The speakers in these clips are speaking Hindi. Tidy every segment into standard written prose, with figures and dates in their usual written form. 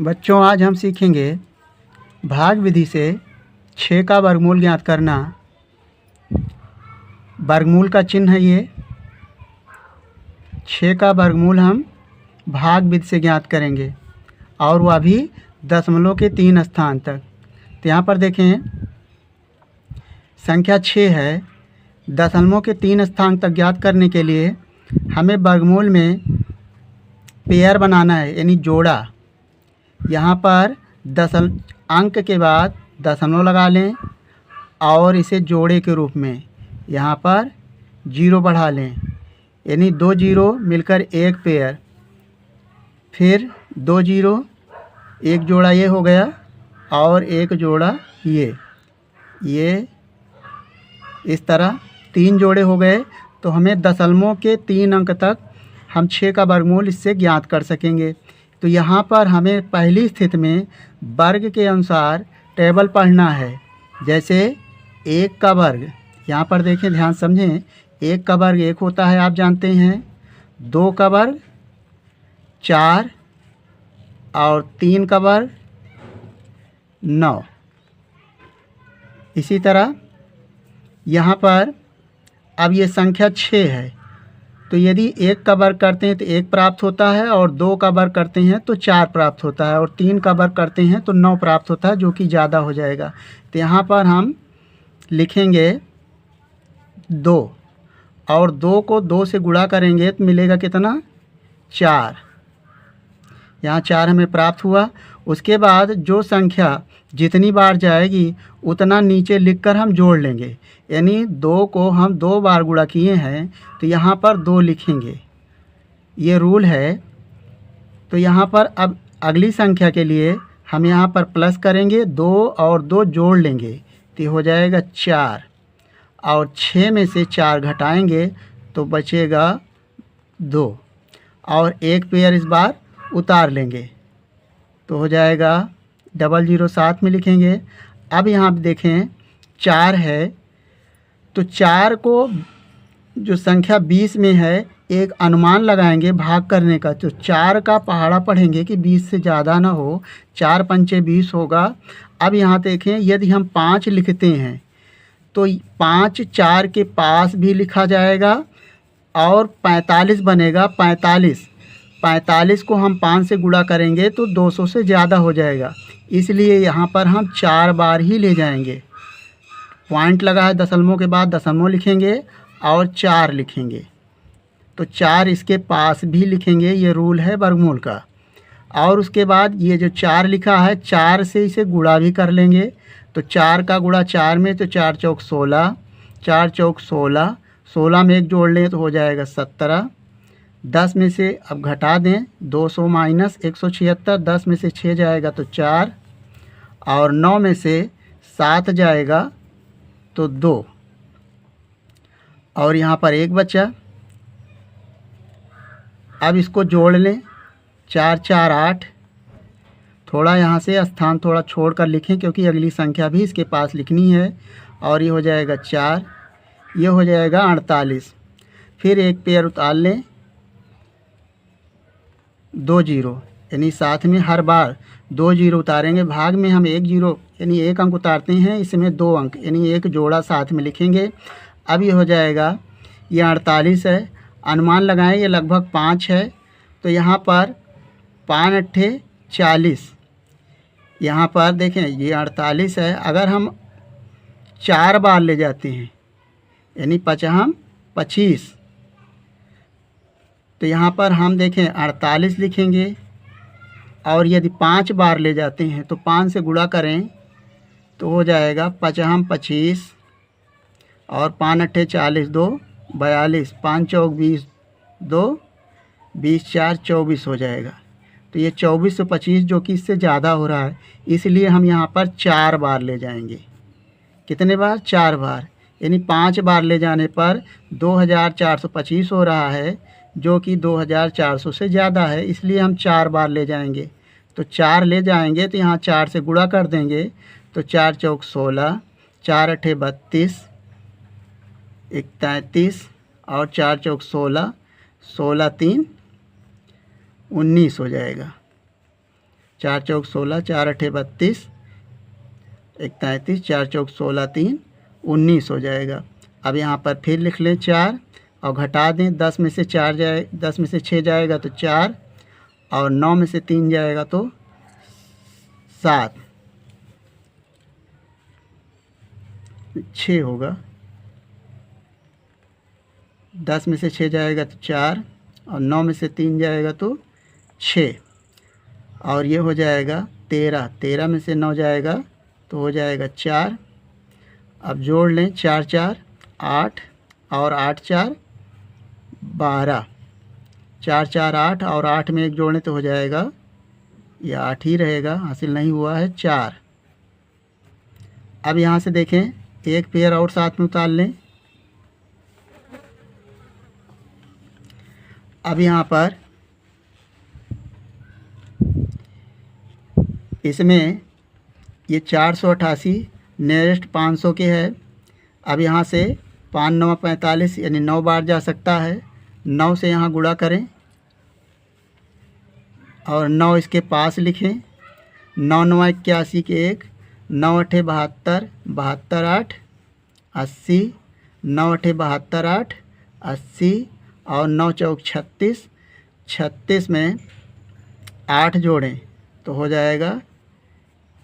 बच्चों, आज हम सीखेंगे भाग विधि से 6 का वर्गमूल ज्ञात करना। वर्गमूल का चिन्ह है ये। 6 का वर्गमूल हम भाग विधि से ज्ञात करेंगे और वह भी दशमलव के 3 स्थान तक। तो यहाँ पर देखें, संख्या 6 है। दशमलव के 3 स्थान तक ज्ञात करने के लिए हमें वर्गमूल में पेयर बनाना है, यानी जोड़ा। यहाँ पर अंक के बाद दशमलव लगा लें और इसे जोड़े के रूप में यहाँ पर 0 बढ़ा लें, यानी 2 0 मिलकर एक पेयर, फिर 2 0, एक जोड़ा ये हो गया और एक जोड़ा ये इस तरह 3 जोड़े हो गए। तो हमें दशमलव के 3 अंक तक हम 6 का वर्गमूल इससे ज्ञात कर सकेंगे। तो यहाँ पर हमें पहली स्थिति में वर्ग के अनुसार टेबल पढ़ना है। जैसे 1 का वर्ग, यहाँ पर देखें, ध्यान समझें। 1 का वर्ग 1 होता है, आप जानते हैं। 2 का वर्ग 4 और 3 का वर्ग 9। इसी तरह यहाँ पर अब ये संख्या 6 है, तो यदि 1 का वर्ग करते हैं तो 1 प्राप्त होता है, और 2 का वर्ग करते हैं तो 4 प्राप्त होता है, और 3 का वर्ग करते हैं तो 9 प्राप्त होता है, जो कि ज़्यादा हो जाएगा। तो यहाँ पर हम लिखेंगे 2, और 2 को 2 से गुणा करेंगे तो मिलेगा कितना? 4। यहाँ 4 हमें प्राप्त हुआ। उसके बाद जो संख्या जितनी बार जाएगी उतना नीचे लिखकर हम जोड़ लेंगे, यानी 2 को हम 2 बार गुणा किए हैं तो यहाँ पर 2 लिखेंगे, ये रूल है। तो यहाँ पर अब अगली संख्या के लिए हम यहाँ पर प्लस करेंगे, 2 और 2 जोड़ लेंगे तो हो जाएगा 4, और 6 में से 4 घटाएंगे तो बचेगा 2, और एक पेयर इस बार उतार लेंगे तो हो जाएगा 00 साथ में लिखेंगे। अब यहाँ देखें 4 है, तो 4 को जो संख्या 20 में है एक अनुमान लगाएंगे भाग करने का। तो 4 का पहाड़ा पढ़ेंगे कि 20 से ज़्यादा ना हो, 4 पंचे 20 होगा। अब यहाँ देखें, यदि हम 5 लिखते हैं तो 5 4 के पास भी लिखा जाएगा और 45 बनेगा। 45 को हम 5 से गुणा करेंगे तो 200 से ज़्यादा हो जाएगा, इसलिए यहाँ पर हम 4 बार ही ले जाएंगे। पॉइंट लगा है, दशमलव के बाद दशमलव लिखेंगे और 4 लिखेंगे, तो 4 इसके पास भी लिखेंगे, ये रूल है वर्गमूल का। और उसके बाद ये जो 4 लिखा है, 4 से इसे गुणा भी कर लेंगे। तो 4 का गुणा 4 में, तो 4 चौक 16, 4 चौक 16, 16 में एक जोड़ लें तो हो जाएगा 17। 10 में से अब घटा दें, 200 माइनस 176, 10 में से 6 जाएगा तो 4, और 9 में से 7 जाएगा तो 2, और यहाँ पर 1 बचा। अब इसको जोड़ लें, 4 4 8। थोड़ा यहाँ से स्थान थोड़ा छोड़ कर लिखें क्योंकि अगली संख्या भी इसके पास लिखनी है, और ये हो जाएगा 4, ये हो जाएगा 48। फिर एक पेयर उतार लें, 2 0, यानी साथ में हर बार 2 0 उतारेंगे। भाग में हम 1 0 यानी 1 अंक उतारते हैं, इसमें 2 अंक यानी एक जोड़ा साथ में लिखेंगे। अब ये हो जाएगा, ये 48 है, अनुमान लगाएं ये लगभग 5 है, तो यहाँ पर 5 अट्ठे 40। यहाँ पर देखें ये 48 है, अगर हम 4 बार ले जाते हैं यानी 5 25, तो यहाँ पर हम देखें 48 लिखेंगे, और यदि 5 बार ले जाते हैं तो 5 से गुणा करें तो हो जाएगा 5 25, और 5 अट्ठे 40, 2 42, 5 चौक 20, 2 20 4 24 हो जाएगा। तो ये 24 से 25 जो कि इससे ज़्यादा हो रहा है, इसलिए हम यहाँ पर 4 बार ले जाएंगे। कितने बार? 4 बार, यानी 5 बार ले जाने पर 2425 हो रहा है, जो कि 2400 से ज़्यादा है, इसलिए हम 4 बार ले जाएंगे। तो 4 ले जाएंगे तो यहाँ 4 से गुणा कर देंगे, तो 4 चौक 16, 4 अट्ठे 32, 1 33, और 4 चौक 16, 16 3 19 हो जाएगा। 4 चौक 16, 4 अठे 32, 1 33, 4 चौक 16, 3 19 हो जाएगा। अब यहाँ पर फिर लिख लें 4 और घटा दें। 10 में से 4 जाए, 10 में से 6 जाएगा तो 4 और 9 में से 3 जाएगा तो 7, 6 होगा। 10 में से 6 जाएगा तो 4 और 9 में से 3 जाएगा तो 6 और ये हो जाएगा 13। 13 में से 9 जाएगा तो हो जाएगा 4। अब जोड़ लें 4 4 8 और 8 4 12। 4 4 8 और 8 में 1 जोड़ें तो हो जाएगा, ये 8 ही रहेगा, हासिल नहीं हुआ है 4। अब यहाँ से देखें एक पेयर और साथ में उतार लें। अब यहाँ पर इसमें ये 488 नियरेस्ट 500 के है। अब यहाँ से 5 9 45 यानी 9 बार जा सकता है। 9 से यहाँ गुणा करें और 9 इसके पास लिखें। 9 9 81 के 1, 9 अठे 72, 72 8 80, 9 अठे 72 8 80 और 9 चौक 36, 36 में 8 जोड़ें तो हो जाएगा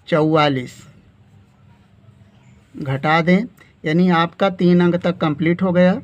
44। घटा दें, यानी आपका 3 अंक तक कंप्लीट हो गया।